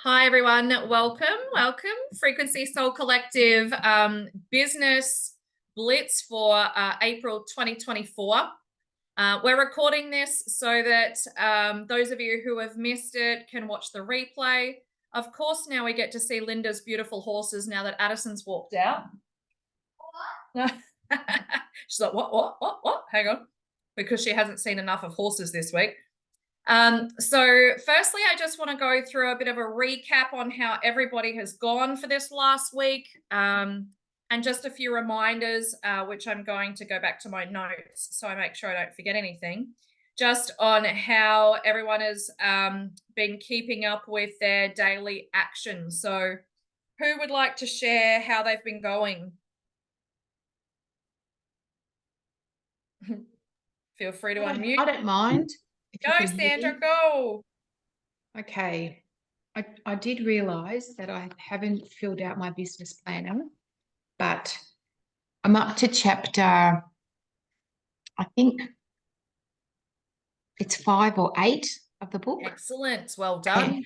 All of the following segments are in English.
Hi, everyone. Welcome. Frequency Soul Collective Business Blitz for April 2024. We're recording this so that those of you who have missed it can watch the replay. Of course, now we get to see Linda's beautiful horses now that Addison's walked out. What? She's like, what? Hang on. Because she hasn't seen enough of horses this week. So firstly, I just want to go through a bit of a recap on how everybody has gone for this last week, and just a few reminders, which I'm going to go back to my notes so I make sure I don't forget anything, just on how everyone has been keeping up with their daily actions. So who would like to share how they've been going? Feel free to unmute. I don't mind. Go, Sandra, go. Okay. I did realise that I haven't filled out my business planner, but I'm up to chapter, I think it's 5 or 8 of the book. Excellent. Well done.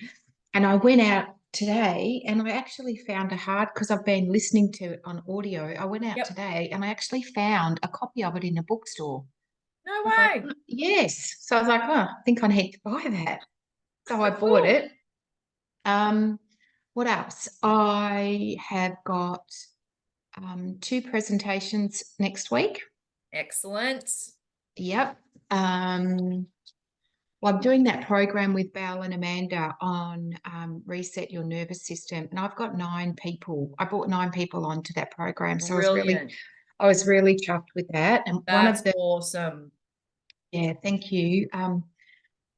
And I went out today and I actually found because I've been listening to it on audio. I went out today and I actually found a copy of it in a bookstore. No way. Yes. So I was like, oh, I think I need to buy that. So I bought it. What else? I have got 2 presentations next week. Excellent. Yep. Well, I'm doing that program with Val and Amanda on reset your nervous system, and I've got 9 people. I brought 9 people onto that program, so I was really chuffed with that. And that's awesome. Yeah, thank you.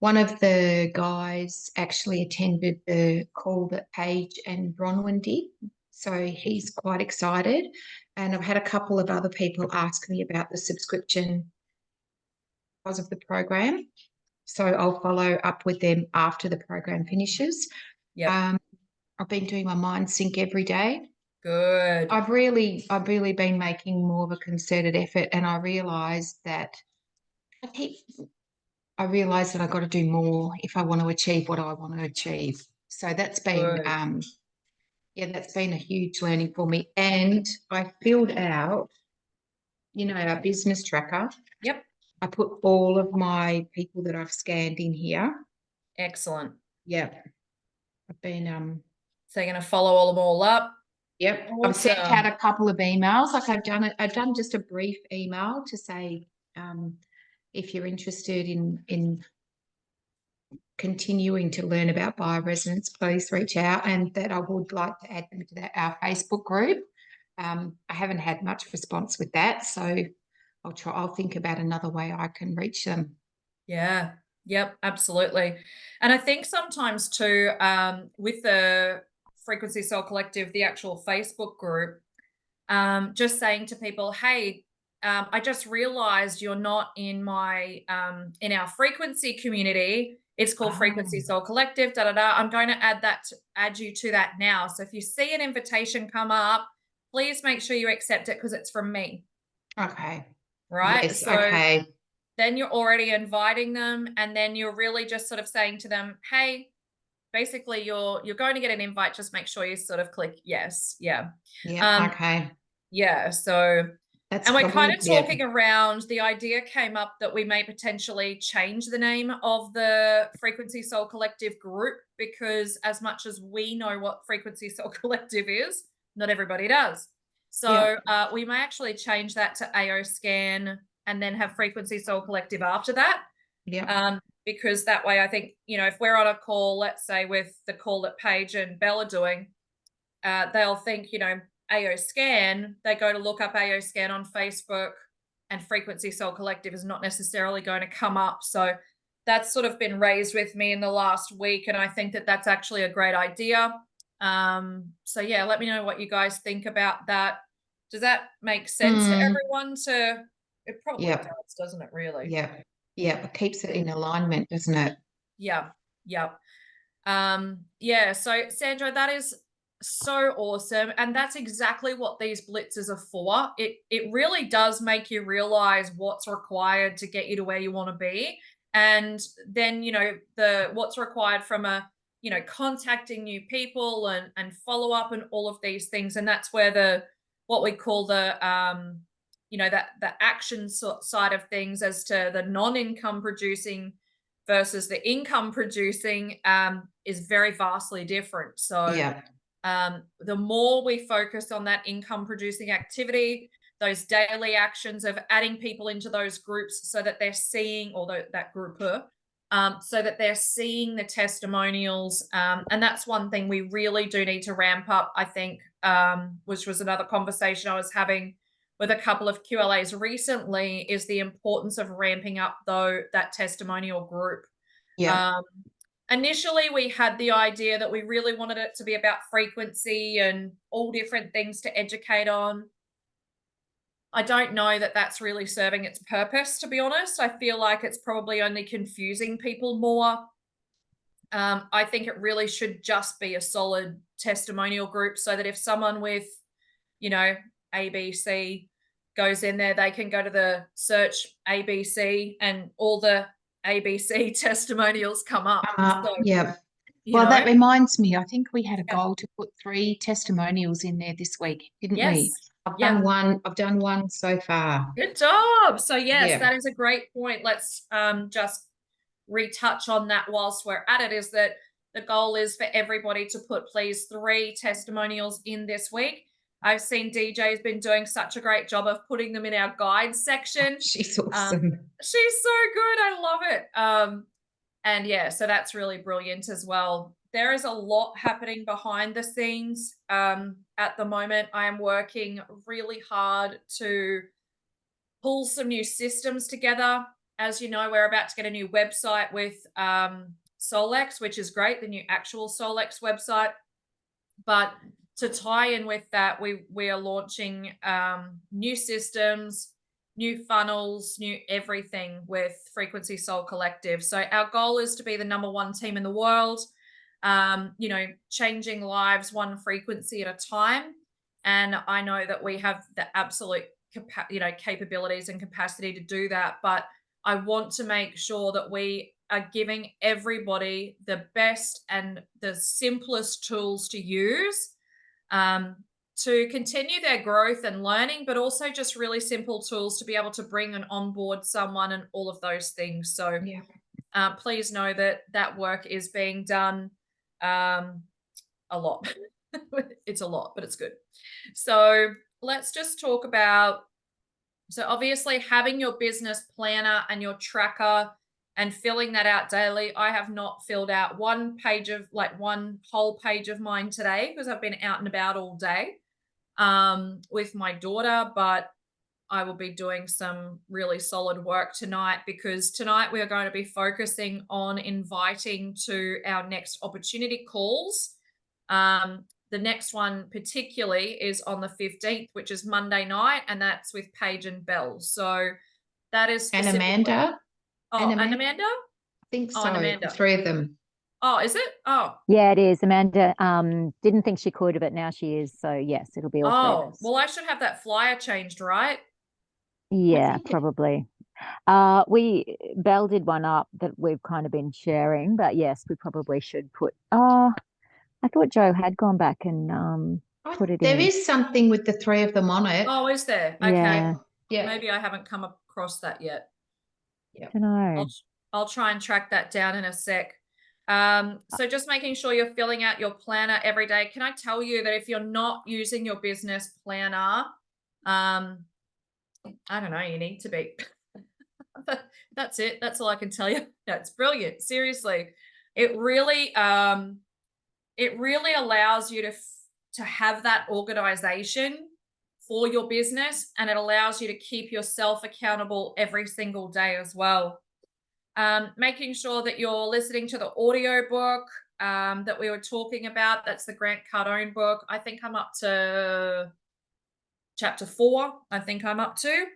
One of the guys actually attended the call that Paige and Bronwyn did, so he's quite excited. And I've had a couple of other people ask me about the subscription because of the program, so I'll follow up with them after the program finishes. Yeah. I've been doing my mind sync every day. Good. I've really been making more of a concerted effort, and I realised that I've got to do more if I want to achieve what I want to achieve. So that's been, that's been a huge learning for me. And I filled out, our business tracker. Yep. I put all of my people that I've scanned in here. Excellent. Yeah. I've been, so you're going to follow them all up? Yep. Awesome. I've sent out a couple of emails. Like I've done just a brief email to say, if you're interested in continuing to learn about bioresonance, please reach out, and that I would like to add them to our Facebook group. I haven't had much response with that, so I'll think about another way I can reach them. Yeah. Yep, absolutely. And I think sometimes too, with the Frequency Soul Collective, the actual Facebook group, just saying to people, hey, I just realized you're not in my in our frequency community. It's called Frequency Soul Collective, I'm going to add you to that now. So if you see an invitation come up, please make sure you accept it because it's from me. Okay. Right? Yes, so okay. Then you're already inviting them, and then you're really just sort of saying to them, hey, basically you're going to get an invite. Just make sure you sort of click yes. Yeah. Yeah. Okay. Yeah. So that's and we're kind of talking around, the idea came up that we may potentially change the name of the Frequency Soul Collective group, because as much as we know what Frequency Soul Collective is, not everybody does. So we may actually change that to AO Scan and then have Frequency Soul Collective after that. Yeah. Because that way, I think, if we're on a call, let's say with the call that Paige and Belle are doing, they'll think, AO Scan, they go to look up AO Scan on Facebook, and Frequency Soul Collective is not necessarily going to come up. So that's sort of been raised with me in the last week, and I think that that's actually a great idea. So yeah, let me know what you guys think about that. Does that make sense to everyone? It probably does, doesn't it, really? Yeah. Yeah, it keeps it in alignment, doesn't it? Yeah. Yeah, so Sandra, that is so awesome, and that's exactly what these blitzes are for. It really does make you realize what's required to get you to where you want to be, and then what's required from a contacting new people and follow up and all of these things. And that's where what we call that the action side of things as to the non-income producing versus the income producing is very vastly different. So Yeah. the more we focus on that income producing activity, those daily actions of adding people into those groups so that they're seeing, or that grouper, so that they're seeing the testimonials. And that's one thing we really do need to ramp up, I think, which was another conversation I was having with a couple of QLAs recently, is the importance of ramping up that testimonial group. Yeah. Initially, we had the idea that we really wanted it to be about frequency and all different things to educate on. I don't know that that's really serving its purpose, to be honest. I feel like it's probably only confusing people more. I think it really should just be a solid testimonial group so that if someone with, ABC goes in there, they can go to the search ABC and all the ABC testimonials come up. So, Yeah. you Well, that know, reminds me, I think we had a yeah. goal to put 3 testimonials in there this week, didn't we? Yes. Yeah. I've done one so far. Good job. So yes, Yeah. that is a great point. Let's just retouch on that whilst we're at it, is that the goal is for everybody to put please 3 testimonials in this week. I've seen DJ's been doing such a great job of putting them in our guide section. She's awesome. She's so good. I love it. And yeah, so that's really brilliant as well. There is a lot happening behind the scenes at the moment. I am working really hard to pull some new systems together. As you know, we're about to get a new website with Solex, which is great, the new actual Solex website. But to tie in with that, we are launching new systems, new funnels, new everything with Frequency Soul Collective. So our goal is to be the #1 team in the world, changing lives one frequency at a time. And I know that we have the absolute capabilities and capacity to do that. But I want to make sure that we are giving everybody the best and the simplest tools to use to continue their growth and learning, but also just really simple tools to be able to bring and onboard someone and all of those things. So please know that work is being done a lot. It's a lot, but it's good. So let's just talk about, so obviously having your business planner and your tracker and filling that out daily. I have not filled out one whole page of mine today because I've been out and about all day with my daughter, but I will be doing some really solid work tonight, because tonight we are going to be focusing on inviting to our next opportunity calls. The next one particularly is on the 15th, which is Monday night, and that's with Paige and Belle. So that is And specifically... Amanda. Oh, and Amanda? I think so. And Amanda. The 3 of them. Oh, is it? Oh. Yeah, it is. Amanda didn't think she could, but now she is. So yes, it'll be all 3 of us. Well, I should have that flyer changed, right? Yeah, probably. Belle did one up that we've kind of been sharing, but yes, we probably should put. I thought Joe had gone back and put it in. There is something with the 3 of them on it. Oh, is there? Okay. Yeah. Maybe I haven't come across that yet. Yeah. I don't know. I'll try and track that down in a sec. So just making sure you're filling out your planner every day. Can I tell you that if you're not using your business planner, I don't know, you need to be. That's it. That's all I can tell you. That's brilliant. Seriously. It really allows you to have that organization for your business, and it allows you to keep yourself accountable every single day as well. Making sure that you're listening to the audio book that we were talking about. That's the Grant Cardone book. I think I'm up to chapter 4. I think I'm up to.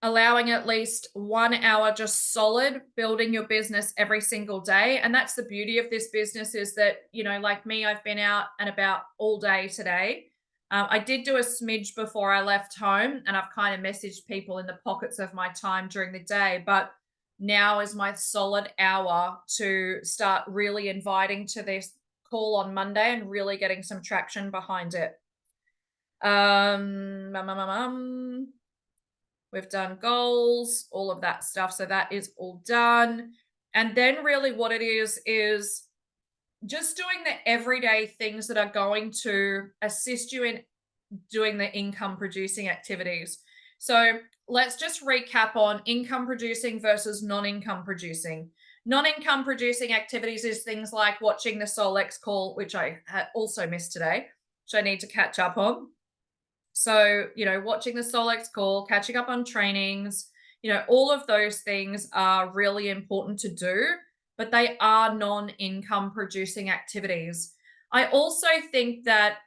Allowing at least 1 hour just solid building your business every single day. And that's the beauty of this business, is that, like me, I've been out and about all day today. I did do a smidge before I left home, and I've kind of messaged people in the pockets of my time during the day, but now is my solid hour to start really inviting to this call on Monday and really getting some traction behind it. We've done goals, all of that stuff. So that is all done. And then really what it is just doing the everyday things that are going to assist you in doing the income producing activities. So let's just recap on income producing versus non-income producing. Non-income producing activities is things like watching the Solex call, which I also missed today, which I need to catch up on. So, watching the Solex call, catching up on trainings, all of those things are really important to do, but they are non-income producing activities. I also think that,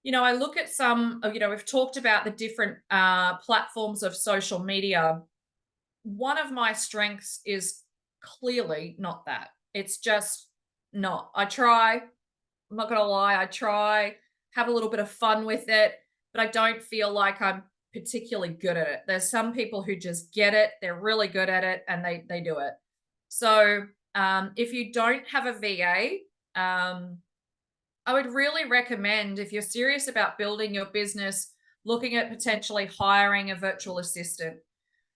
I look at some, we've talked about the different platforms of social media. One of my strengths is clearly not that. It's just not. I try, I'm not going to lie, I try, have a little bit of fun with it, but I don't feel like I'm particularly good at it. There's some people who just get it, they're really good at it, and they do it. So if you don't have a VA, I would really recommend, if you're serious about building your business, looking at potentially hiring a virtual assistant.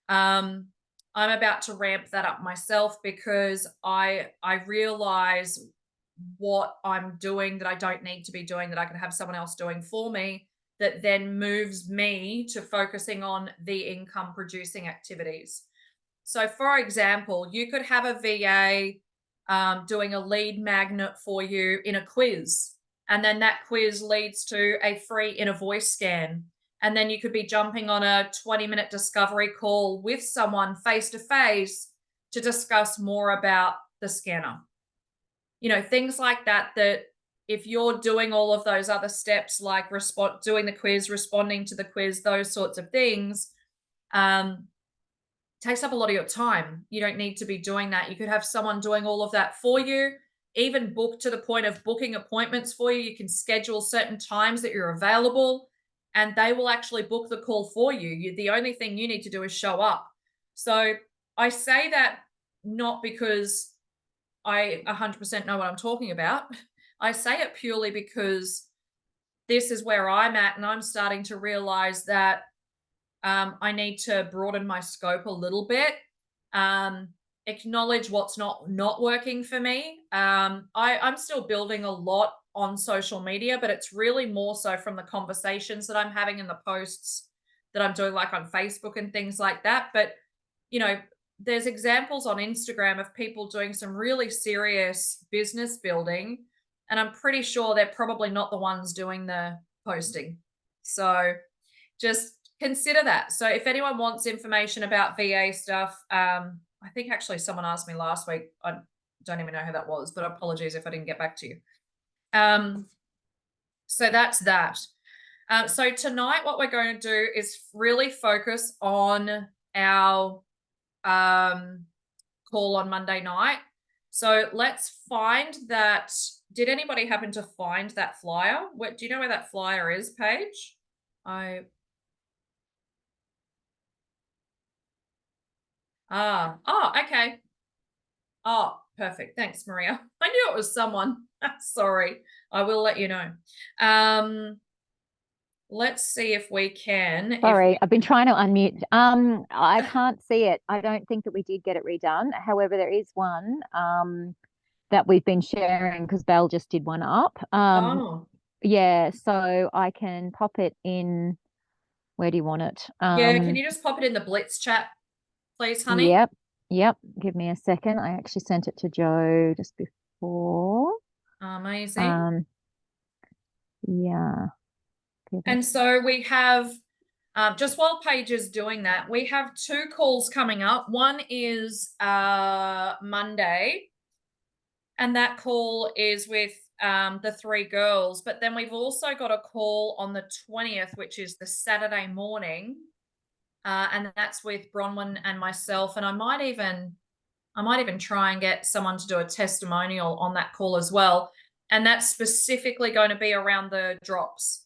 I'm about to ramp that up myself because I realize what I'm doing that I don't need to be doing, that I can have someone else doing for me, that then moves me to focusing on the income producing activities. So for example, you could have a VA doing a lead magnet for you in a quiz. And then that quiz leads to a free inner voice scan. And then you could be jumping on a 20-minute discovery call with someone face to face to discuss more about the scanner. Things like that, that if you're doing all of those other steps, like doing the quiz, responding to the quiz, those sorts of things, takes up a lot of your time. You don't need to be doing that. You could have someone doing all of that for you, even book to the point of booking appointments for you. You can schedule certain times that you're available and they will actually book the call for you. The only thing you need to do is show up. So I say that not because I 100% know what I'm talking about. I say it purely because this is where I'm at, and I'm starting to realize that I need to broaden my scope a little bit, acknowledge what's not working for me. I'm still building a lot on social media, but it's really more so from the conversations that I'm having and the posts that I'm doing, like on Facebook and things like that. But, there's examples on Instagram of people doing some really serious business building, and I'm pretty sure they're probably not the ones doing the posting. So just consider that. So if anyone wants information about VA stuff, I think actually someone asked me last week. I don't even know who that was, but apologies if I didn't get back to you. So that's that. So tonight, what we're going to do is really focus on our call on Monday night. So let's find that. Did anybody happen to find that flyer? Do you know where that flyer is, Paige? Okay. Oh, perfect. Thanks, Maria. I knew it was someone. Sorry. I will let you know. Let's see if we can. Sorry, I've been trying to unmute. I can't see it. I don't think that we did get it redone. However, there is one that we've been sharing because Belle just did one up. Yeah, so I can pop it in. Where do you want it? Can you just pop it in the Blitz chat, please, honey? Yep. Give me a second. I actually sent it to Joe just before. Amazing. Yeah. And so we have, just while Paige is doing that, we have 2 calls coming up. One is Monday, and that call is with the 3 girls. But then we've also got a call on the 20th, which is the Saturday morning, and that's with Bronwyn and myself. And I might even try and get someone to do a testimonial on that call as well. And that's specifically going to be around the drops.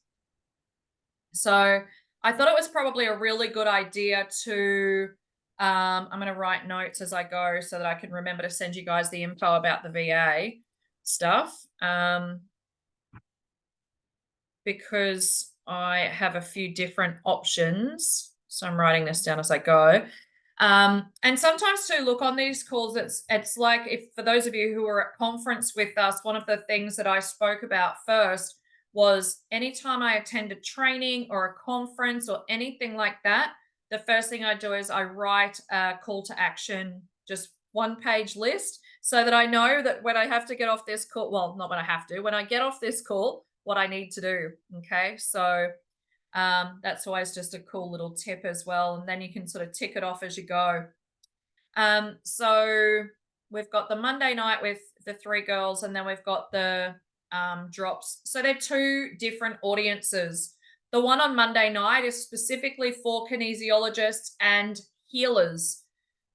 So I thought it was probably a really good idea to I'm going to write notes as I go so that I can remember to send you guys the info about the VA stuff. Because I have a few different options. So I'm writing this down as I go. And sometimes to look on these calls, it's like, if for those of you who were at conference with us, one of the things that I spoke about first was anytime I attend a training or a conference or anything like that, the first thing I do is I write a call to action, just 1-page list, so that I know that when I have to get off this call, well, not when I have to, when I get off this call, what I need to do. Okay. So that's always just a cool little tip as well. And then you can sort of tick it off as you go. So we've got the Monday night with the 3 girls, and then we've got the drops. So they're 2 different audiences. The one on Monday night is specifically for kinesiologists and healers.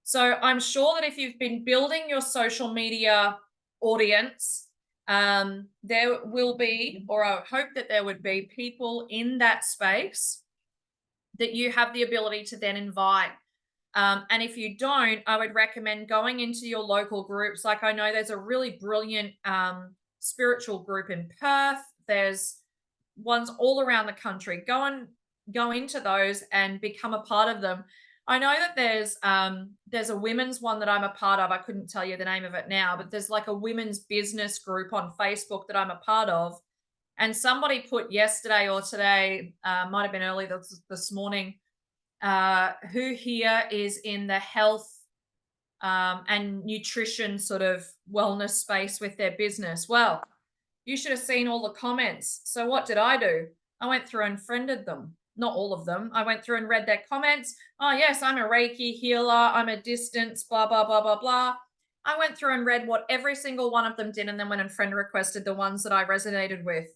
So I'm sure that if you've been building your social media audience, there will be, or I hope that there would be, people in that space that you have the ability to then invite. And if you don't, I would recommend going into your local groups. Like, I know there's a really brilliant spiritual group in Perth. There's ones all around the country. Go into those and become a part of them. I know that there's a women's one that I'm a part of. I couldn't tell you the name of it now, but there's like a women's business group on Facebook that I'm a part of. And somebody put yesterday or today, might have been early this morning, who here is in the health and nutrition sort of wellness space with their business. Well, you should have seen all the comments. So what did I do? I went through and friended them. Not all of them. I went through and read their comments. Oh, yes, I'm a Reiki healer. I'm a distance, blah, blah, blah, blah, blah. I went through and read what every single one of them did, and then went and friend requested the ones that I resonated with.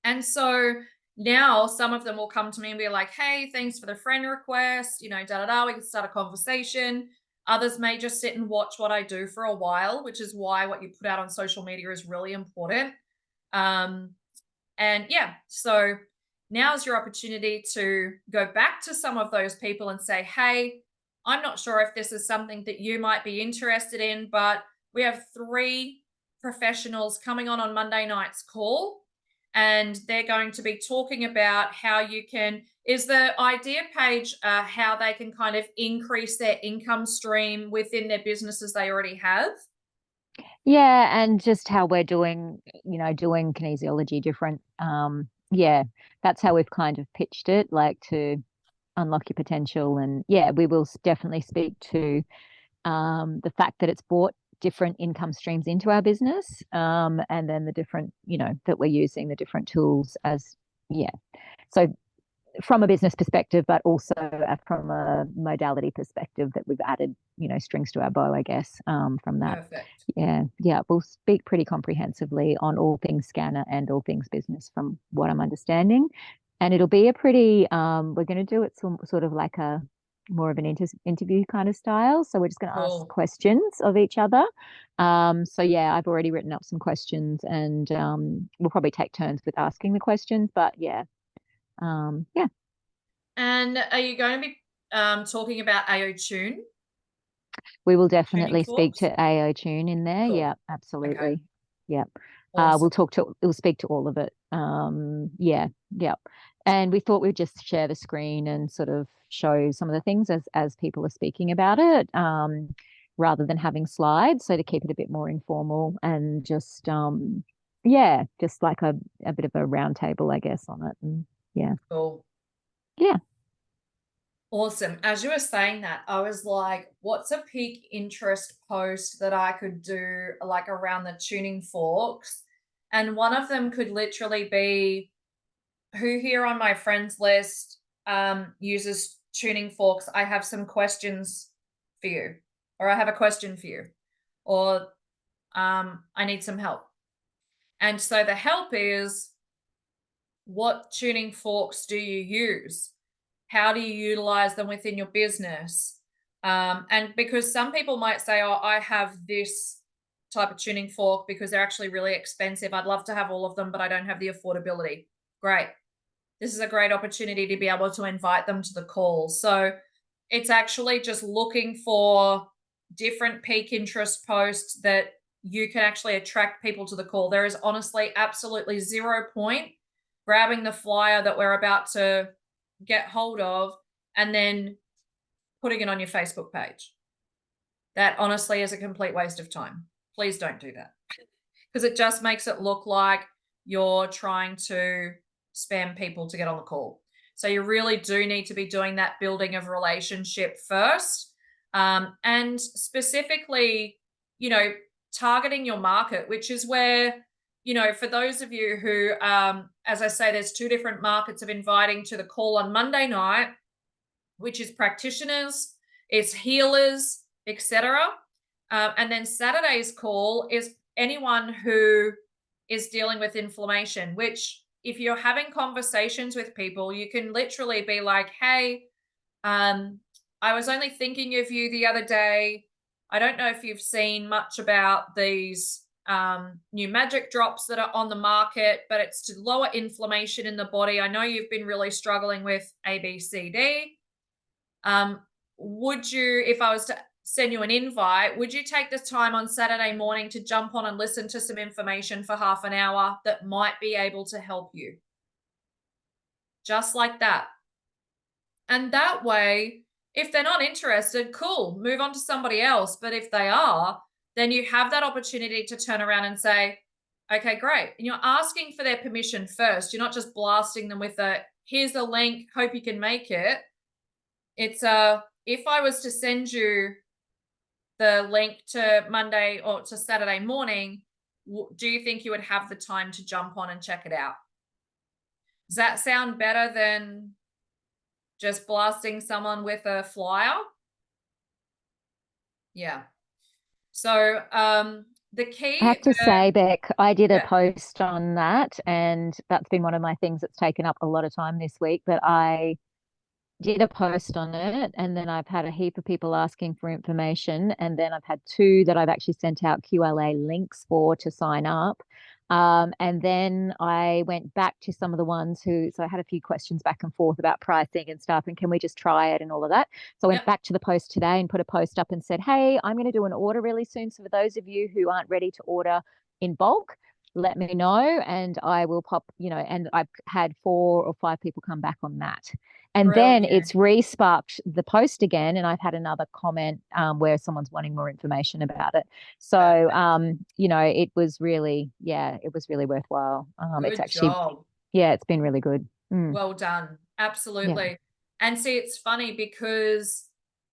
And so now some of them will come to me and be like, hey, thanks for the friend request, you know, we can start a conversation. Others may just sit and watch what I do for a while, which is why what you put out on social media is really important. And yeah, so now's your opportunity to go back to some of those people and say, hey, I'm not sure if this is something that you might be interested in, but we have 3 professionals coming on Monday night's call, and they're going to be talking about how you can, is the idea page how they can kind of increase their income stream within their businesses they already have? Yeah, and just how we're doing kinesiology different. Yeah, that's how we've kind of pitched it, like to unlock your potential. And yeah, we will definitely speak to the fact that it's brought different income streams into our business, and then the different, that we're using the different tools as, yeah. So from a business perspective, but also from a modality perspective, that we've added, strings to our bow, I guess, from that. Perfect. Yeah. We'll speak pretty comprehensively on all things scanner and all things business from what I'm understanding. And it'll be a pretty, we're going to do it sort of like a more of an interview kind of style. So we're just going to Cool. ask questions of each other. So yeah, I've already written up some questions, and we'll probably take turns with asking the questions, but yeah. Yeah. And are you going to be talking about AO Tune? We will definitely speak forks? to AO Tune in there. Cool. Yeah, absolutely. Okay. Yeah. Awesome. We'll speak to all of it. Yeah. And we thought we'd just share the screen and sort of show some of the things as people are speaking about it, rather than having slides. So to keep it a bit more informal and just just like a bit of a round table, I guess, on it. And yeah. Cool. Yeah. Awesome. As you were saying that, I was like, what's a peak interest post that I could do like around the tuning forks? And one of them could literally be, who here on my friends list uses tuning forks? I have some questions for you, or I have a question for you, or I need some help. And so the help is, what tuning forks do you use? How do you utilize them within your business? And because some people might say, oh, I have this type of tuning fork because they're actually really expensive. I'd love to have all of them, but I don't have the affordability. Great. This is a great opportunity to be able to invite them to the call. So it's actually just looking for different peak interest posts that you can actually attract people to the call. There is honestly absolutely 0 point grabbing the flyer that we're about to get hold of and then putting it on your Facebook page. That honestly is a complete waste of time. Please don't do that, because it just makes it look like you're trying to spam people to get on the call. So you really do need to be doing that building of relationship first. And specifically, you know, targeting your market, which is where, you know, for those of you who, as I say, there's 2 different markets of inviting to the call on Monday night, which is practitioners, it's healers, etc. And then Saturday's call is anyone who is dealing with inflammation, which if you're having conversations with people, you can literally be like, hey, I was only thinking of you the other day. I don't know if you've seen much about these new magic drops that are on the market, but it's to lower inflammation in the body. I know you've been really struggling with A, B, C, D. Would you, if I was to send you an invite, would you take the time on Saturday morning to jump on and listen to some information for half an hour that might be able to help you? Just like that. And that way, if they're not interested, cool, move on to somebody else. But if they are, then you have that opportunity to turn around and say, okay, great. And you're asking for their permission first. You're not just blasting them with a, here's a link, hope you can make it. It's if I was to send you the link to Monday or to Saturday morning, do you think you would have the time to jump on and check it out? Does that sound better than just blasting someone with a flyer? Yeah. So the key, I have to say, Beck, I did a yeah. post on that, and that's been one of my things that's taken up a lot of time this week. But I did a post on it, and then I've had a heap of people asking for information, and then I've had 2 that I've actually sent out QLA links for to sign up. And then I went back to some of the ones who, so I had a few questions back and forth about pricing and stuff, and can we just try it and all of that. So I went back to the post today and put a post up and said, hey, I'm going to do an order really soon. So for those of you who aren't ready to order in bulk, let me know and I will pop, you know, and I've had 4 or 5 people come back on that. And then it's re-sparked the post again, and I've had another comment where someone's wanting more information about it. So, you know, it was really, it was really worthwhile. It's actually, job. It's been really good. Well done. Absolutely. Yeah. And see, it's funny because,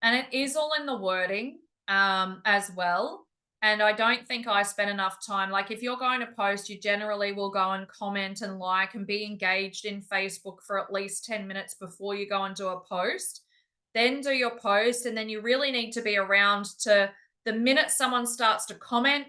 and it is all in the wording as well. And I don't think I spent enough time. Like if you're going to post, you generally will go and comment and like and be engaged in Facebook for at least 10 minutes before you go and do a post. Then do your post. And then you really need to be around to the minute someone starts to comment,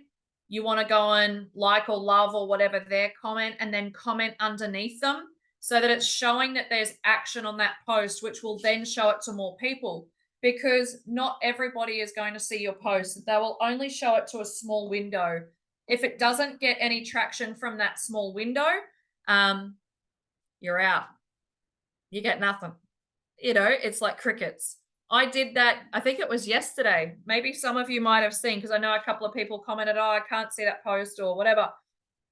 you want to go and like or love or whatever their comment and then comment underneath them so that it's showing that there's action on that post, which will then show it to more people. Because not everybody is going to see your post. They will only show it to a small window. If it doesn't get any traction from that small window, you're out. You get nothing. You know, it's like crickets. I did that, I think it was yesterday. Maybe some of you might have seen, because I know a couple of people commented, oh, I can't see that post or whatever.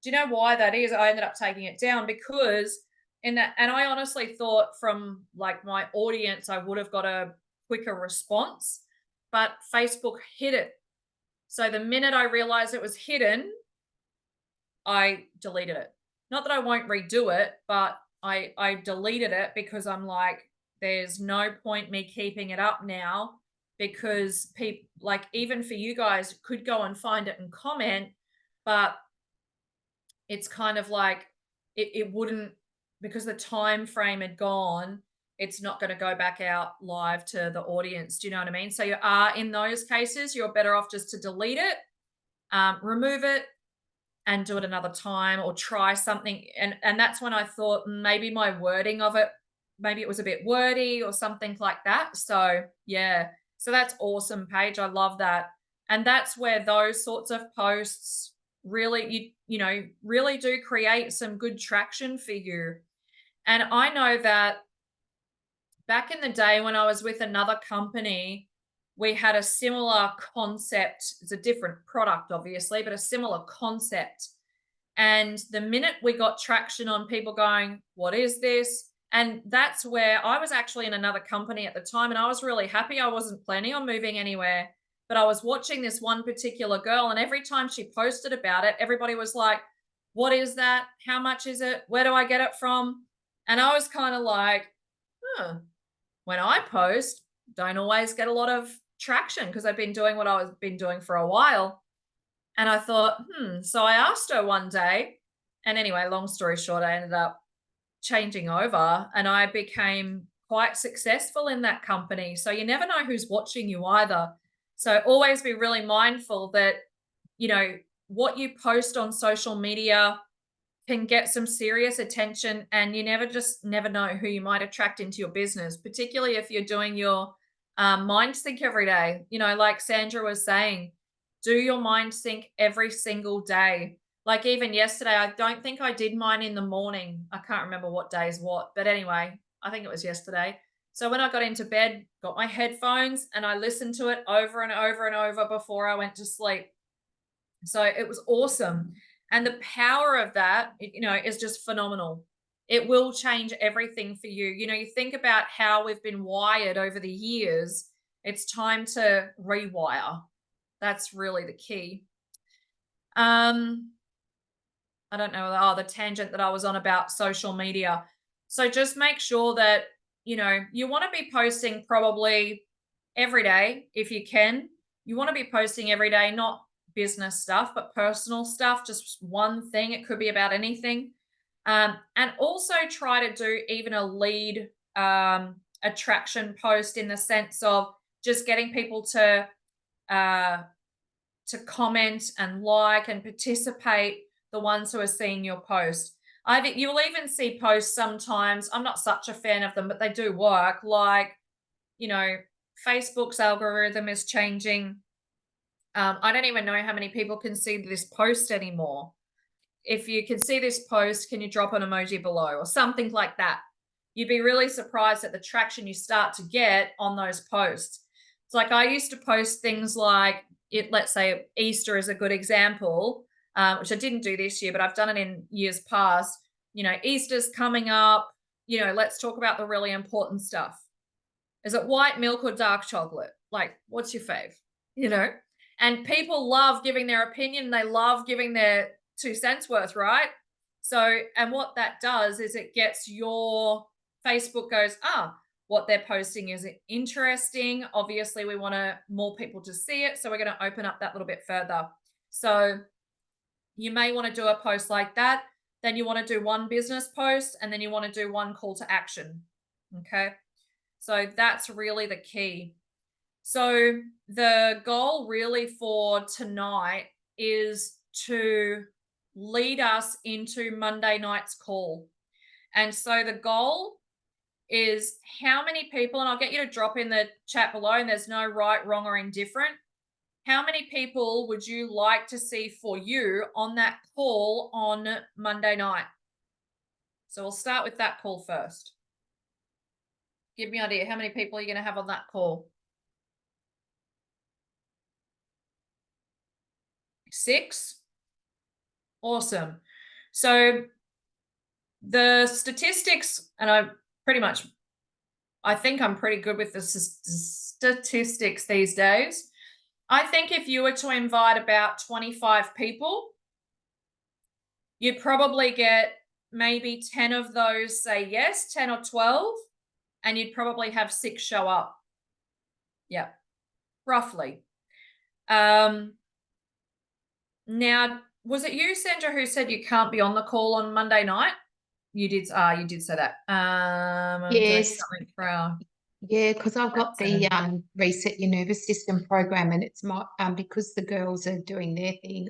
Do you know why that is? I ended up taking it down because in that, and I honestly thought from like my audience, I would have got a quicker response, but Facebook hid it. So the minute I realized it was hidden, I deleted it. Not that I won't redo it, but I deleted it because I'm like, there's no point me keeping it up now because people, like even for you guys, could go and find it and comment, but it's kind of like it wouldn't, because the time frame had gone, it's not going to go back out live to the audience. Do you know what I mean? So you are, in those cases, you're better off just to delete it, remove it, and do it another time or try something. And that's when I thought maybe my wording of it, maybe it was a bit wordy or something like that. So yeah, so that's awesome, Paige. I love that. And that's where those sorts of posts really, you know, really do create some good traction for you. And I know that back in the day when I was with another company, we had a similar concept. It's a different product, obviously, but a similar concept. And the minute we got traction on people going, what is this? And that's where I was actually in another company at the time, and I was really happy. I wasn't planning on moving anywhere, but I was watching this one particular girl, and every time she posted about it, everybody was like, what is that? How much is it? Where do I get it from? And I was kind of like, when I post, don't always get a lot of traction because I've been doing what I've been doing for a while. And I thought, so I asked her one day, and anyway, long story short, I ended up changing over and I became quite successful in that company. So you never know who's watching you either. So always be really mindful that, you know, what you post on social media can get some serious attention, and you never know who you might attract into your business, particularly if you're doing your mind sync every day. You know, like Sandra was saying, do your mind sync every single day. Like even yesterday, I don't think I did mine in the morning. I can't remember what day is what, but anyway, I think it was yesterday. So when I got into bed, got my headphones and I listened to it over and over and over before I went to sleep. So it was awesome. And the power of that, you know, is just phenomenal. It will change everything for you. You know, you think about how we've been wired over the years. It's time to rewire. That's really the key. I don't know. The tangent that I was on about social media. So just make sure that, you know, you want to be posting probably every day if you can. You want to be posting every day, not business stuff, but personal stuff, just one thing. It could be about anything. And also try to do even a lead attraction post in the sense of just getting people to comment and like and participate, the ones who are seeing your post. You'll even see posts sometimes, I'm not such a fan of them, but they do work, like, you know, Facebook's algorithm is changing. I don't even know how many people can see this post anymore. If you can see this post, can you drop an emoji below or something like that? You'd be really surprised at the traction you start to get on those posts. It's like I used to post things like, let's say Easter is a good example, which I didn't do this year, but I've done it in years past. You know, Easter's coming up. You know, let's talk about the really important stuff. Is it white milk or dark chocolate? Like, what's your fave? You know? And people love giving their opinion. They love giving their 2 cents worth, right? So, and what that does is it gets your Facebook goes, what they're posting is interesting. Obviously, we want more people to see it. So we're going to open up that little bit further. So you may want to do a post like that. Then you want to do one business post, and then you want to do one call to action. Okay. So that's really the key. So the goal really for tonight is to lead us into Monday night's call. And so the goal is how many people, and I'll get you to drop in the chat below, and there's no right, wrong, or indifferent. How many people would you like to see for you on that call on Monday night? So we'll start with that call first. Give me an idea. How many people are you going to have on that call? 6? Awesome. So the statistics, and I think I'm pretty good with the statistics these days. I think if you were to invite about 25 people, you'd probably get maybe 10 of those say yes, 10 or 12, and you'd probably have 6 show up. Yeah, roughly. Now, was it you, Sandra, who said you can't be on the call on Monday night? You did say that. Yes. For yeah, because I've got the Reset Your Nervous System program, and it's my because the girls are doing their thing.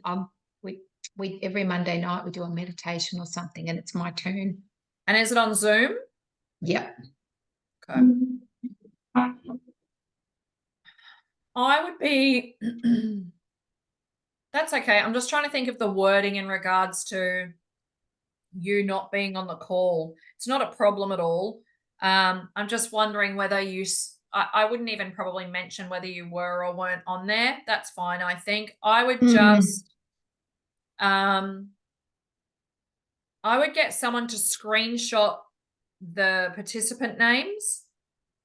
We every Monday night we do a meditation or something, and it's my turn. And is it on Zoom? Yep. Okay. I would be. That's okay. I'm just trying to think of the wording in regards to you not being on the call. It's not a problem at all. I'm just wondering whether I wouldn't even probably mention whether you were or weren't on there. That's fine. I think I would just, I would get someone to screenshot the participant names.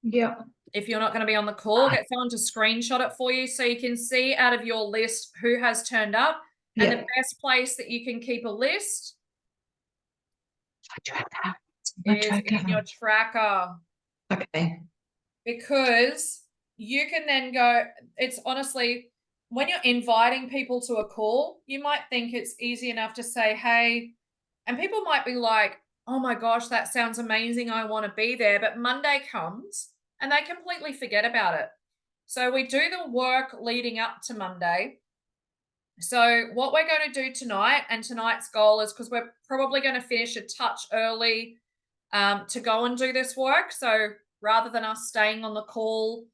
Yeah. If you're not going to be on the call, get someone to screenshot it for you so you can see out of your list who has turned up. And the best place that you can keep a list is in your tracker. Okay. Because you can then go, it's honestly, when you're inviting people to a call, you might think it's easy enough to say, hey, and people might be like, oh my gosh, that sounds amazing. I want to be there. But Monday comes and they completely forget about it. So we do the work leading up to Monday. So what we're going to do tonight, and tonight's goal is, because we're probably going to finish a touch early to go and do this work. So rather than us staying on the call,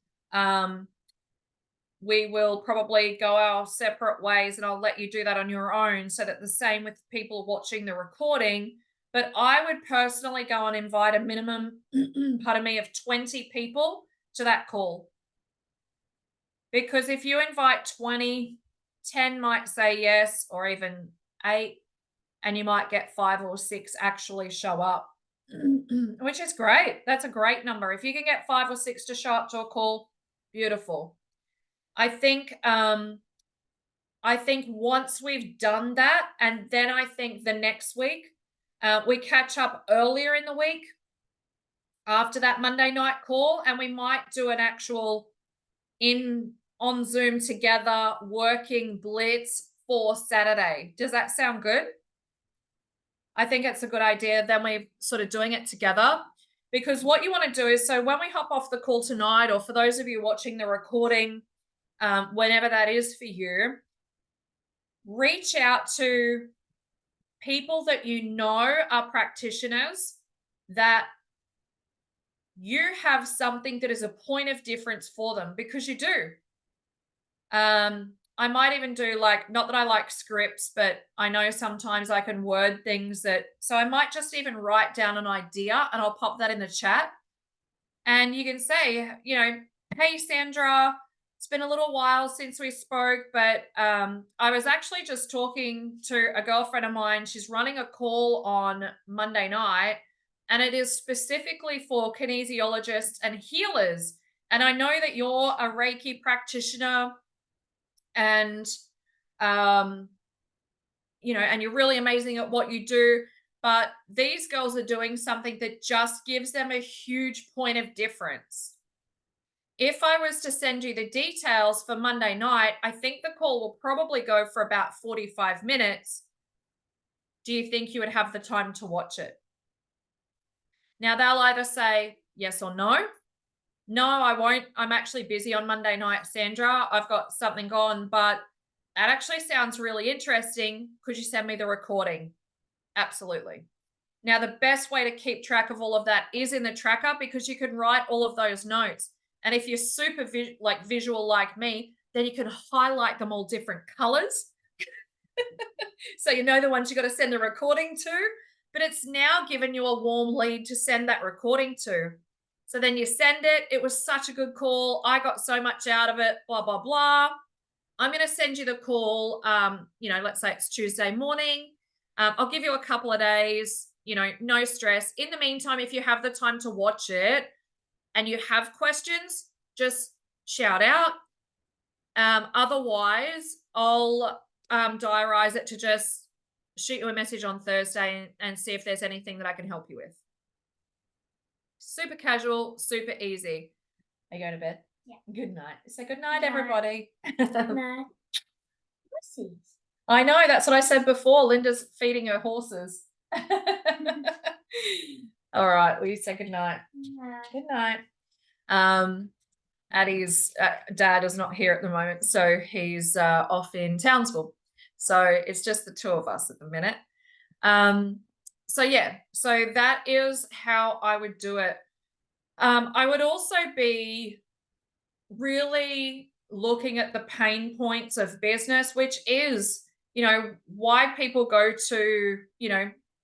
we will probably go our separate ways, and I'll let you do that on your own, so that the same with people watching the recording. But I would personally go and invite a minimum, pardon me, of 20 people to that call. Because if you invite 20, 10 might say yes, or even 8, and you might get 5 or 6 actually show up, which is great. That's a great number. If you can get 5 or 6 to show up to a call, beautiful. I think once we've done that, and then I think the next week, we catch up earlier in the week after that Monday night call, and we might do an actual on Zoom together working Blitz for Saturday. Does that sound good? I think it's a good idea. Then we're sort of doing it together, because what you want to do is, so when we hop off the call tonight, or for those of you watching the recording, whenever that is for you, reach out to people that you know are practitioners, that you have something that is a point of difference for them, because you do. I might even do, like, not that I like scripts, but I know sometimes I can word things so I might just even write down an idea, and I'll pop that in the chat. And you can say, hey, Sandra, it's been a little while since we spoke, but I was actually just talking to a girlfriend of mine. She's running a call on Monday night, and it is specifically for kinesiologists and healers. And I know that you're a Reiki practitioner, and and you're really amazing at what you do, but these girls are doing something that just gives them a huge point of difference. If I was to send you the details for Monday night, I think the call will probably go for about 45 minutes. Do you think you would have the time to watch it? Now, they'll either say yes or no. No, I won't. I'm actually busy on Monday night, Sandra. I've got something on, but that actually sounds really interesting. Could you send me the recording? Absolutely. Now, the best way to keep track of all of that is in the tracker, because you can write all of those notes. And if you're super visual like me, then you can highlight them all different colors. So you know the ones you got to send the recording to, but it's now given you a warm lead to send that recording to. So then you send it. It was such a good call. I got so much out of it, blah, blah, blah. I'm going to send you the call, let's say it's Tuesday morning. I'll give you a couple of days, no stress. In the meantime, if you have the time to watch it and you have questions, just shout out. Otherwise, I'll diarize it to just shoot you a message on Thursday and see if there's anything that I can help you with. Super casual, super easy. Are you going to bed? Yeah. Good night. Say good night, everybody. Good night. Pussies. I know, that's what I said before. Linda's feeding her horses. All right, will you say good night? Good night. Addie's dad is not here at the moment, so he's off in Townsville. So it's just the two of us at the minute. So that is how I would do it. I would also be really looking at the pain points of business, which is, why people go to,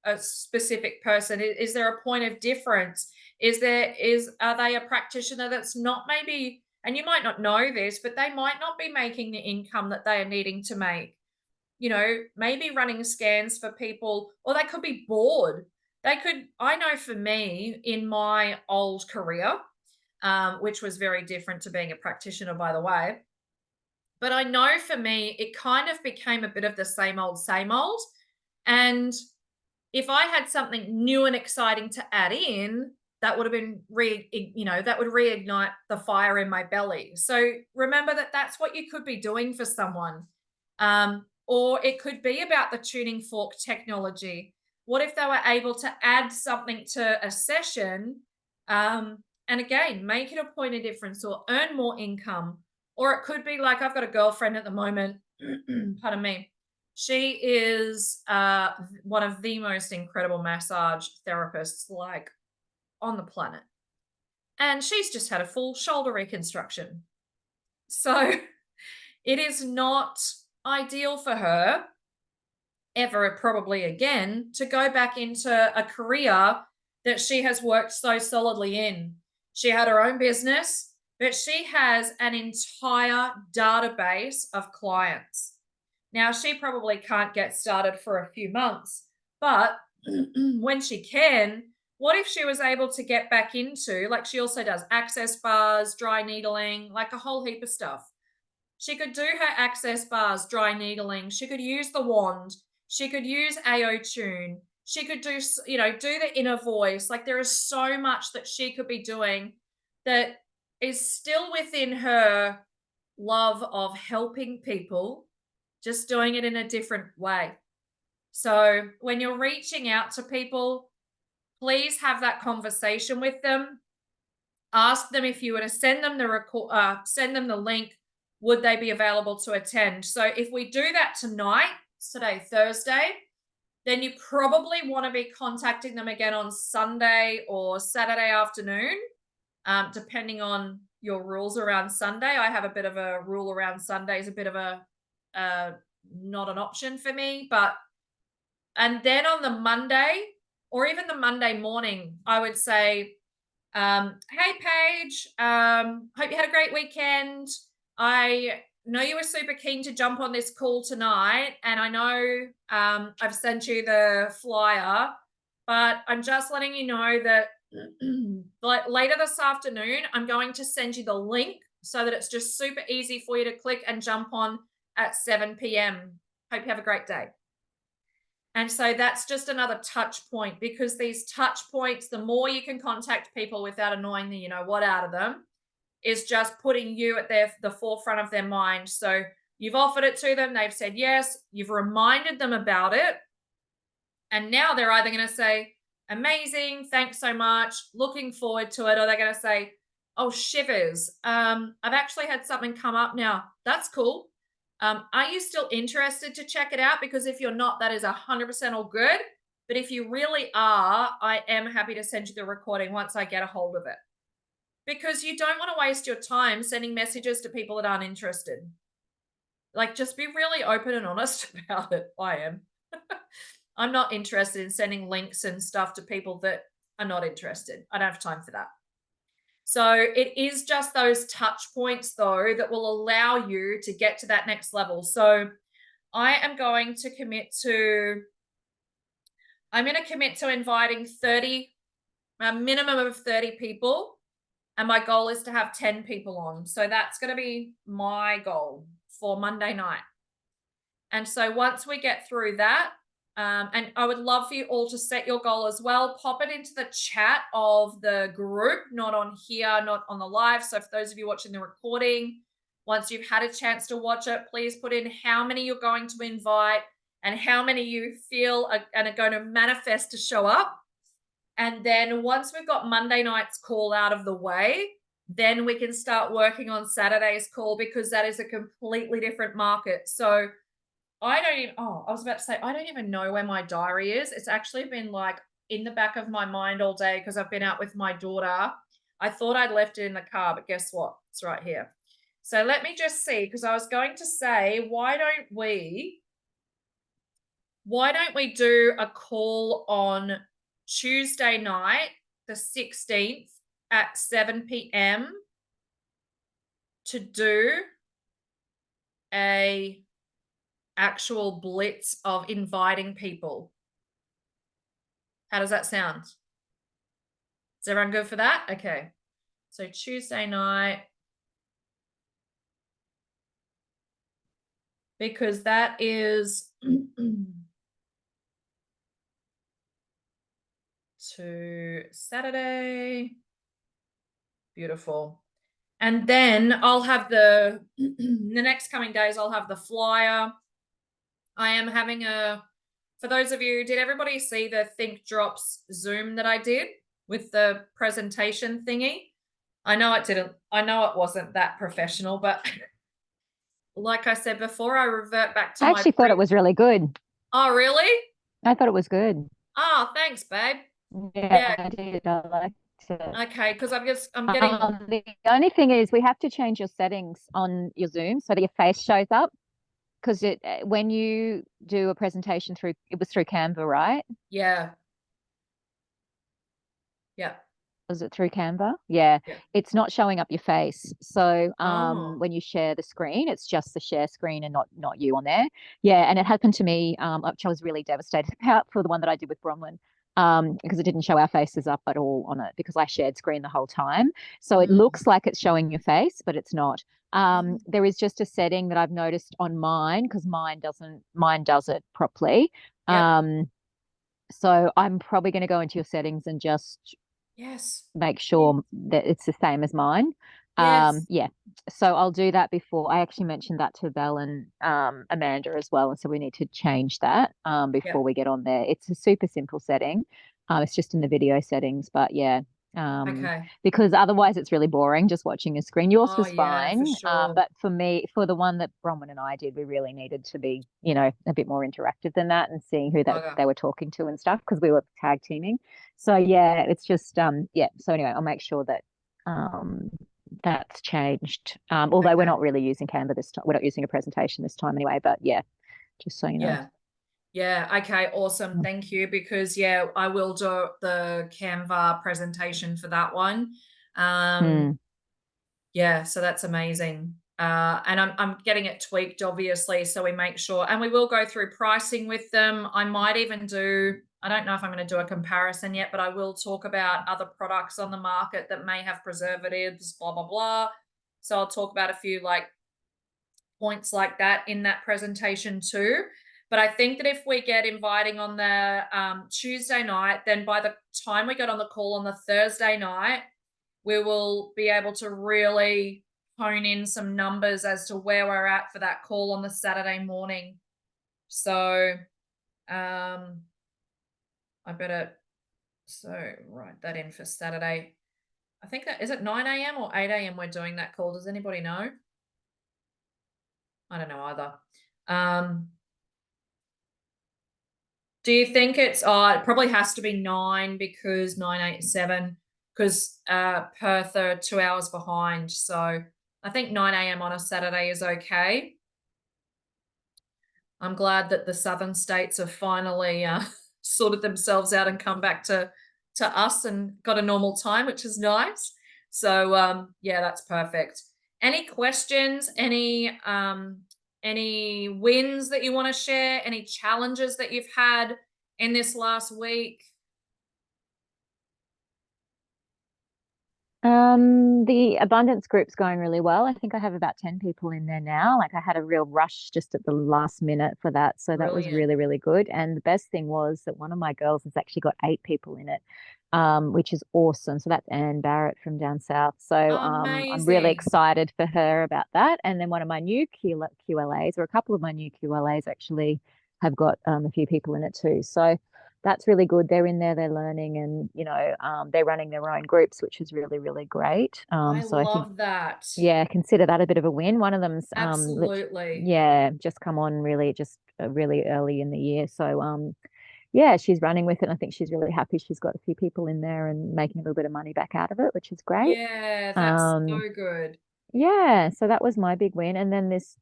a specific person. Is there a point of difference? Are they a practitioner that's not maybe, and you might not know this, but they might not be making the income that they are needing to make. You know, maybe running scans for people, or they could be bored. I know for me in my old career, which was very different to being a practitioner, by the way. But I know for me, it kind of became a bit of the same old, same old. And if I had something new and exciting to add in, that would have been that would reignite the fire in my belly. So remember that that's what you could be doing for someone. Or it could be about the tuning fork technology. What if they were able to add something to a session, and again, make it a point of difference or earn more income? Or it could be like, I've got a girlfriend at the moment, pardon me. She is one of the most incredible massage therapists like on the planet. And she's just had a full shoulder reconstruction. So it is not ideal for her ever, probably again, to go back into a career that she has worked so solidly in. She had her own business, but she has an entire database of clients. Now, she probably can't get started for a few months, but when she can, what if she was able to get back into, like she also does access bars, dry needling, like a whole heap of stuff. She could do her access bars, dry needling. She could use the wand. She could use AO Tune. She could do, do the inner voice. Like there is so much that she could be doing that is still within her love of helping people, just doing it in a different way. So when you're reaching out to people, please have that conversation with them. Ask them if you were to send them the link, would they be available to attend? So if we do that tonight, it's today, Thursday, then you probably want to be contacting them again on Sunday or Saturday afternoon, depending on your rules around Sunday. I have a bit of a rule around Sundays, a bit of a not an option for me, and then on the Monday or even the Monday morning, I would say, hey Paige, hope you had a great weekend. I know you were super keen to jump on this call tonight, and I know I've sent you the flyer, but I'm just letting you know that later this afternoon, I'm going to send you the link so that it's just super easy for you to click and jump on at 7 p.m. Hope you have a great day. And so that's just another touch point, because these touch points, the more you can contact people without annoying the what out of them, is just putting you at the forefront of their mind. So you've offered it to them, they've said yes, you've reminded them about it, and now they're either going to say, amazing, thanks so much, looking forward to it, or they're going to say, oh, shivers, I've actually had something come up now. That's cool. Are you still interested to check it out? Because if you're not, that is 100% all good. But if you really are, I am happy to send you the recording once I get a hold of it. Because you don't want to waste your time sending messages to people that aren't interested. Like, just be really open and honest about it. I am. I'm not interested in sending links and stuff to people that are not interested. I don't have time for that. So it is just those touch points, though, that will allow you to get to that next level. So I am going to commit to inviting 30, a minimum of 30 people. And my goal is to have 10 people on. So that's going to be my goal for Monday night. And so once we get through that, and I would love for you all to set your goal as well. Pop it into the chat of the group, not on here, not on the live. So for those of you watching the recording, once you've had a chance to watch it, please put in how many you're going to invite and how many you feel are going to manifest to show up. And then once we've got Monday night's call out of the way, then we can start working on Saturday's call, because that is a completely different market. So I was about to say, I don't even know where my diary is. It's actually been like in the back of my mind all day because I've been out with my daughter. I thought I'd left it in the car, but guess what? It's right here. So let me just see, because I was going to say, why don't we do a call on Tuesday night, the 16th at 7 p.m. to do a actual blitz of inviting people. How does that sound? Is everyone good for that? Okay. So Tuesday night, because that is to Saturday. Beautiful. And then I'll have the next coming days, I'll have the flyer. I am having for those of you, did everybody see the Think Drops Zoom that I did with the presentation thingy? I know it wasn't that professional, but like I said before, I revert back to I actually thought it was really good. Oh, really? I thought it was good. Oh, thanks, babe. Yeah, I did. I liked it. Okay, because I'm getting the only thing is we have to change your settings on your Zoom so that your face shows up. Because when you do a presentation it was through Canva, right? Yeah. Was it through Canva? Yeah. It's not showing up your face. So when you share the screen, it's just the share screen and not you on there. Yeah, and it happened to me, which I was really devastated about for the one that I did with Bronwyn, because it didn't show our faces up at all on it because I shared screen the whole time. So it looks like it's showing your face, but it's not. There is just a setting that I've noticed on mine because mine does it properly. So I'm probably going to go into your settings and just make sure that it's the same as mine. Yeah. So I'll do that before. I actually mentioned that to Belle and Amanda as well. And so we need to change that before we get on there. It's a super simple setting. It's just in the video settings, but yeah. Because otherwise it's really boring just watching a screen. Yours was fine, for sure. but for the one that Bronwyn and I did, we really needed to be, a bit more interactive than that and seeing who they were talking to and stuff because we were tag teaming. So yeah, it's just So anyway, I'll make sure that that's changed. Although we're not really using Canva this time. We're not using a presentation this time anyway. But yeah, just so you know. Yeah. Okay. Awesome. Thank you. Because I will do the Canva presentation for that one. Yeah. So that's amazing. And I'm getting it tweaked, obviously, so we make sure, and we will go through pricing with them. I might even I don't know if I'm going to do a comparison yet, but I will talk about other products on the market that may have preservatives, blah, blah, blah. So I'll talk about a few points like that in that presentation too. But I think that if we get inviting on the Tuesday night, then by the time we get on the call on the Thursday night, we will be able to really hone in some numbers as to where we're at for that call on the Saturday morning. So I better write that in for Saturday. I think is it 9 a.m. or 8 a.m. we're doing that call. Does anybody know? I don't know either. Do you think it probably has to be 9 because 9, 8, 7 because Perth are 2 hours behind. So I think 9 a.m. on a Saturday is okay. I'm glad that the southern states have finally sorted themselves out and come back to us and got a normal time, which is nice. So that's perfect. Any questions? Any wins that you want to share? Any challenges that you've had in this last week? The abundance group's going really well. I think I have about 10 people in there now. Like I had a real rush just at the last minute for that. So that was really, really good. And the best thing was that one of my girls has actually got 8 people in it, which is awesome. So that's Anne Barrett from down south. So I'm really excited for her about that. And then one of my new QLAs, or a couple of my new QLAs actually have got a few people in it too. So that's really good. They're in there, they're learning, and they're running their own groups, which is really, really great. I love that. Yeah, consider that a bit of a win. One of them's absolutely just come on really early in the year. So she's running with it. I think she's really happy. She's got a few people in there and making a little bit of money back out of it, which is great. Yeah, that's so good. Yeah, so that was my big win. And then this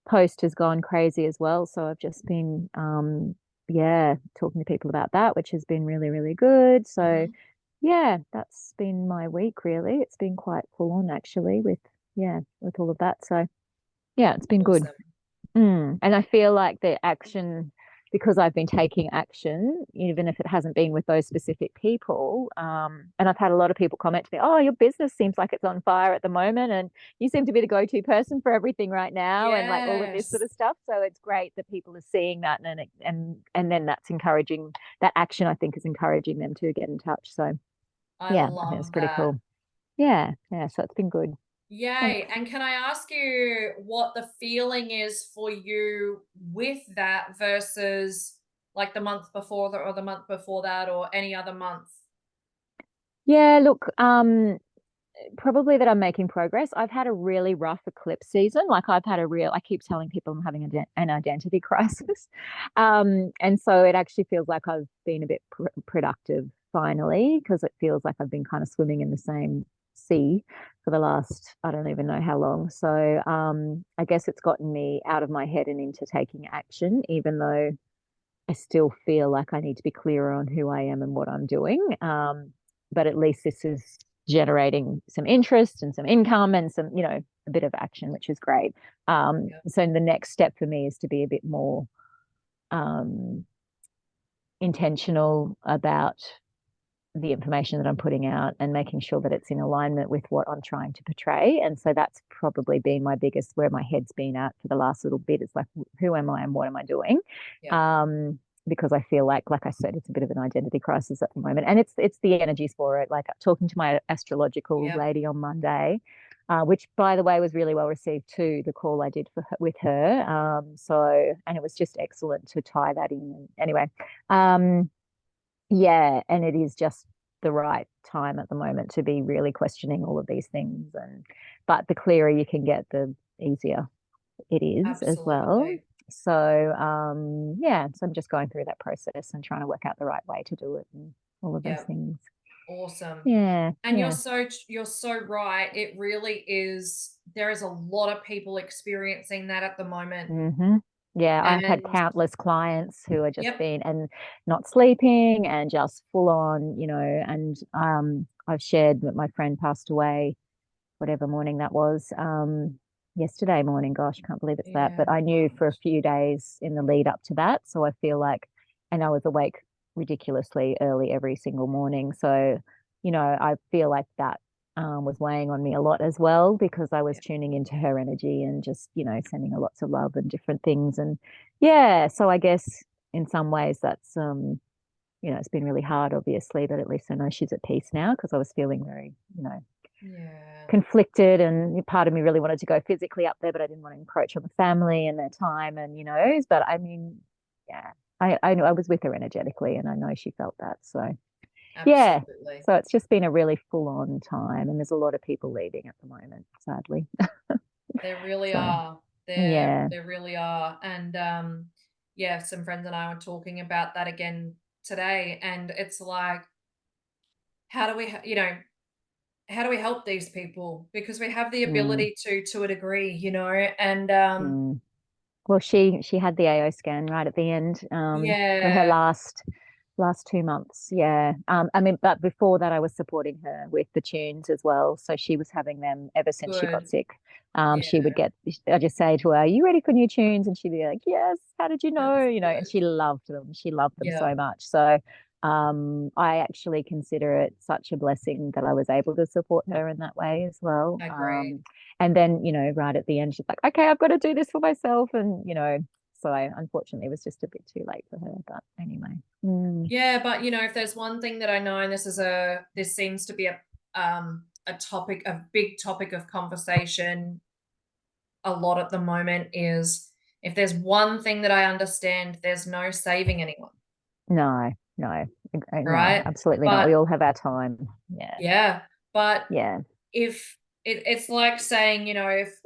post has gone crazy as well. So I've just been yeah, talking to people about that, which has been really, really good. So Mhm. yeah, that's been my week really. It's been quite full on actually with all of that. So yeah, it's been good. Awesome. And I feel like the action, because I've been taking action, even if it hasn't been with those specific people. And I've had a lot of people comment to me, "Oh, your business seems like it's on fire at the moment, and you seem to be the go-to person for everything right now," and like all of this sort Yes. of stuff. So it's great that people are seeing that, and then that's encouraging. That action, I think, is encouraging them to get in touch. So I yeah, I think it's love pretty that. cool. Yeah, yeah. So it's been good. Yay. Thanks. And can I ask you what the feeling is for you with that versus like the month before that or the month before that or any other month? Yeah, look, probably that I'm making progress. I've had a really rough eclipse season. Like I keep telling people I'm having an identity crisis. And so it actually feels like I've been a bit productive finally, because it feels like I've been kind of swimming in the same sea for the last, I don't even know how long. So I guess it's gotten me out of my head and into taking action, even though I still feel like I need to be clearer on who I am and what I'm doing. But at least this is generating some interest and some income and some, a bit of action, which is great. Yeah. So the next step for me is to be a bit more um, intentional about the information that I'm putting out and making sure that it's in alignment with what I'm trying to portray. And so that's probably been my biggest, where my head's been at for the last little bit, is like, who am I and what am I doing? Yeah. Because I feel like I said, it's a bit of an identity crisis at the moment, and it's the energies for it. Like talking to my astrological Yep. lady on Monday, which by the way was really well received too. The call I did with her, and it was just excellent to tie that in. Anyway, yeah, and it is just the right time at the moment to be really questioning all of these things, but the clearer you can get, the easier it is as well. Absolutely. So yeah, so I'm just going through that process and trying to work out the right way to do it and all of those Yep. things. Awesome. Yeah, And yeah. you're so right. It really is. There is a lot of people experiencing that at the moment. Yeah, I've had And countless clients who are just yep. been and not sleeping and just full on, and I've shared that my friend passed away whatever morning that was, yesterday morning. Gosh, can't believe it's that. Yeah. But I knew for a Gosh. few days in the lead up to that. So I feel like, and I was awake ridiculously early every single morning. So, I feel like that was weighing on me a lot as well, because I was Yeah. tuning into her energy and just, sending her lots of love and different things. And yeah, so I guess in some ways that's, it's been really hard, obviously, but at least I know she's at peace now, because I was feeling very, Yeah. conflicted, and part of me really wanted to go physically up there, but I didn't want to encroach on the family and their time, and but I mean, yeah, I know I was with her energetically, and I know she felt that. So yeah, Absolutely. so it's just been a really full on time, and there's a lot of people leaving at the moment, sadly. There really So are. yeah. There really are. And yeah, some friends and I were talking about that again today. And it's like, how do we, how do we help these people? Because we have the Mm, ability to a degree, and mm. Well, she had the AO scan right at the end, for her yeah, last 2 months. Yeah. I mean, but before that, I was supporting her with the tunes as well. So she was having them ever since she got good. sick. She Yeah, would I just say to her, "Are you ready for new tunes?" And she'd be like, "Yes. How did you know?" that's And good. she loved them. She loved them Yeah, so much. So I actually consider it such a blessing that I was able to support her in that way as well. I agree. And then, right at the end, she's like, "Okay, I've got to do this for myself." And, so unfortunately, it was just a bit too late for her. But anyway. Yeah, but if there's one thing that I know, and this seems to be a big topic of conversation a lot at the moment, is if there's one thing that I understand, there's no saving anyone, No, no, no, right? absolutely not. We But all have our time. Yeah. yeah, but Yeah. if it's like saying, if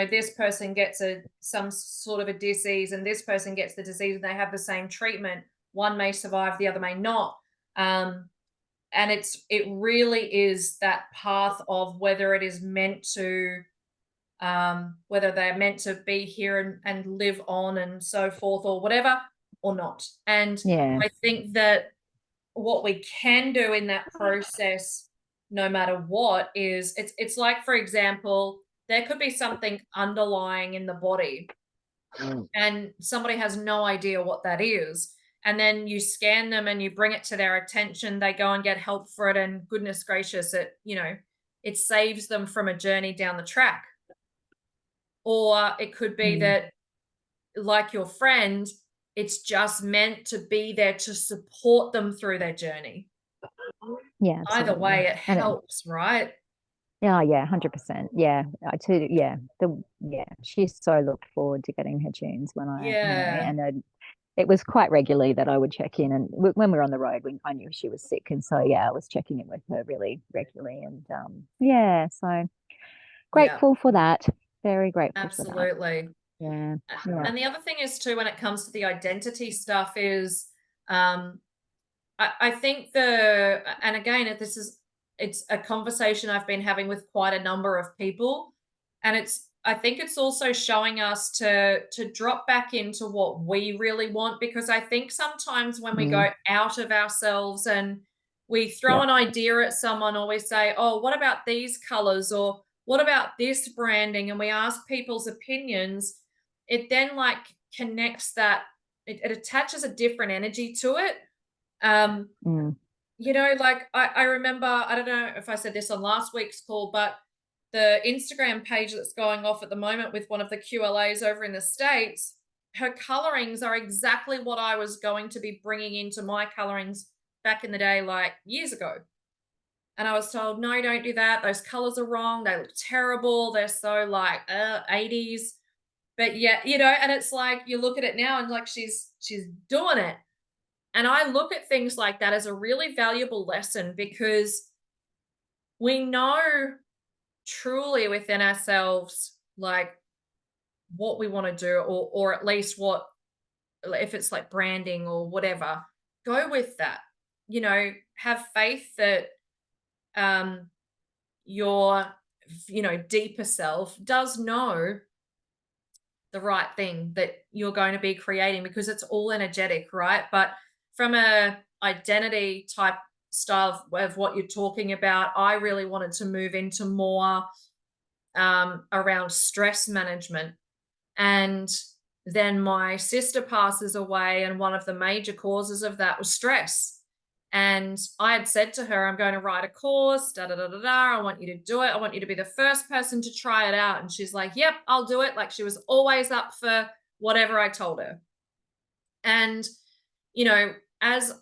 this person gets some sort of a disease and this person gets the disease and they have the same treatment, one may survive, the other may not. And it really is that path of whether it is meant to whether they're meant to be here and live on and so forth or whatever. or not. And Yeah. I think that what we can do in that process, no matter what, is it's like, for example, there could be something underlying in the body and somebody has no idea what that is. And then you scan them and you bring it to their attention, they go and get help for it, and goodness gracious, it saves them from a journey down the track. Or it could be that, like your friend, it's just meant to be there to support them through their journey. Yeah. Either way, it And helps, right? yeah, 100%. Yeah. She so looked forward to getting her tunes when it was quite regularly that I would check in, and when we were on the road, I knew she was sick, and so I was checking in with her really regularly, and so grateful for that. Very grateful for that. Absolutely. Yeah. And the other thing is too, when it comes to the identity stuff, is I think and again, it's a conversation I've been having with quite a number of people, and I think it's also showing us to drop back into what we really want, because I think sometimes when we go out of ourselves and we throw an idea at someone, or we say, oh, what about these colors, or what about this branding, and we ask people's opinions, it then like connects that, it attaches a different energy to it. Like I remember, I don't know if I said this on last week's call, but the Instagram page that's going off at the moment with one of the QLAs over in the States, her colorings are exactly what I was going to be bringing into my colorings back in the day, like years ago. And I was told, no, don't do that. Those colors are wrong. They look terrible. They're so like 80s. But yeah, and it's like, you look at it now and like she's doing it. And I look at things like that as a really valuable lesson, because we know truly within ourselves, like what we want to do, or at least what, if it's like branding or whatever, go with that, have faith that your, deeper self does know the right thing that you're going to be creating, because it's all energetic, right? But from a identity type style of what you're talking about, I really wanted to move into more around stress management. And then my sister passes away, and one of the major causes of that was stress. And I had said to her, I'm going to write a course, I want you to do it. I want you to be the first person to try it out. And she's like, yep, I'll do it. Like, she was always up for whatever I told her. And, as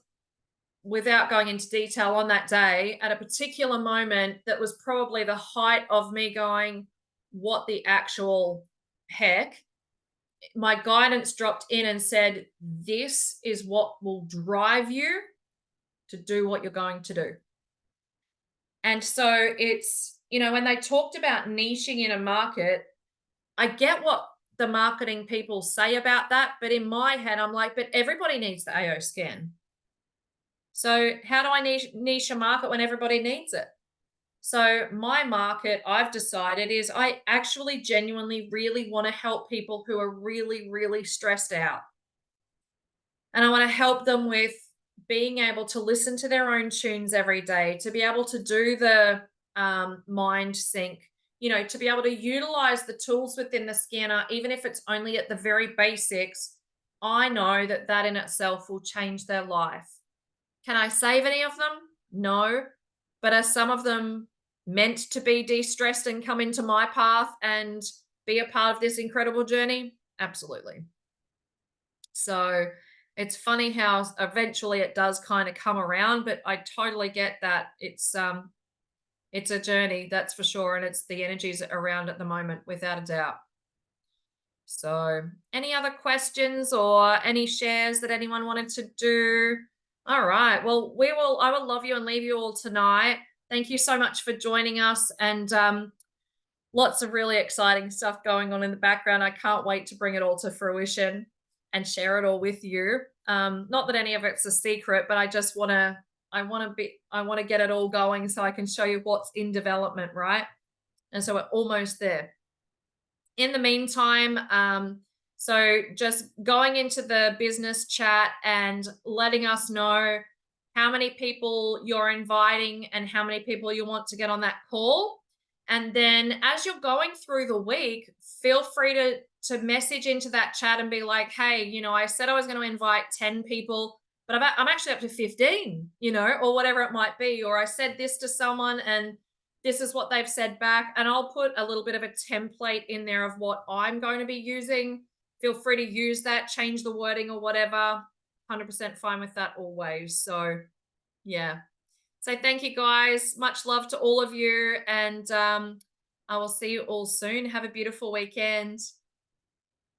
without going into detail, on that day, at a particular moment that was probably the height of me going, what the actual heck, my guidance dropped in and said, this is what will drive you to do what you're going to do. And so it's, when they talked about niching in a market, I get what the marketing people say about that. But in my head, I'm like, but everybody needs the AO scan. So how do I niche a market when everybody needs it? So my market, I've decided, is I actually genuinely really want to help people who are really, really stressed out. And I want to help them with being able to listen to their own tunes every day, to be able to do the mind sync, to be able to utilize the tools within the scanner, even if it's only at the very basics. I know that that in itself will change their life. Can I save any of them? No. But are some of them meant to be de-stressed and come into my path and be a part of this incredible journey? Absolutely. So it's funny how eventually it does kind of come around, but I totally get that it's a journey, that's for sure, and it's the energies around at the moment, without a doubt. So any other questions or any shares that anyone wanted to do? All right. Well, I will love you and leave you all tonight. Thank you so much for joining us, and lots of really exciting stuff going on in the background. I can't wait to bring it all to fruition and share it all with you. Not that any of it's a secret, but I just want to get it all going so I can show you what's in development, right? And so we're almost there. In the meantime, So just going into the business chat and letting us know how many people you're inviting and how many people you want to get on that call. And then as you're going through the week, feel free to message into that chat and be like, hey, you know, I said I was going to invite 10 people, but I'm actually up to 15, you know, or whatever it might be. Or I said this to someone and this is what they've said back. And I'll put a little bit of a template in there of what I'm going to be using. Feel free to use that, change the wording or whatever. 100% fine with that always. So yeah. So thank you guys. Much love to all of you. And I will see you all soon. Have a beautiful weekend.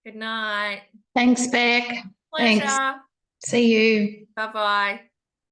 Good night. Thanks, Beck. Pleasure. Thanks. See you. Bye-bye.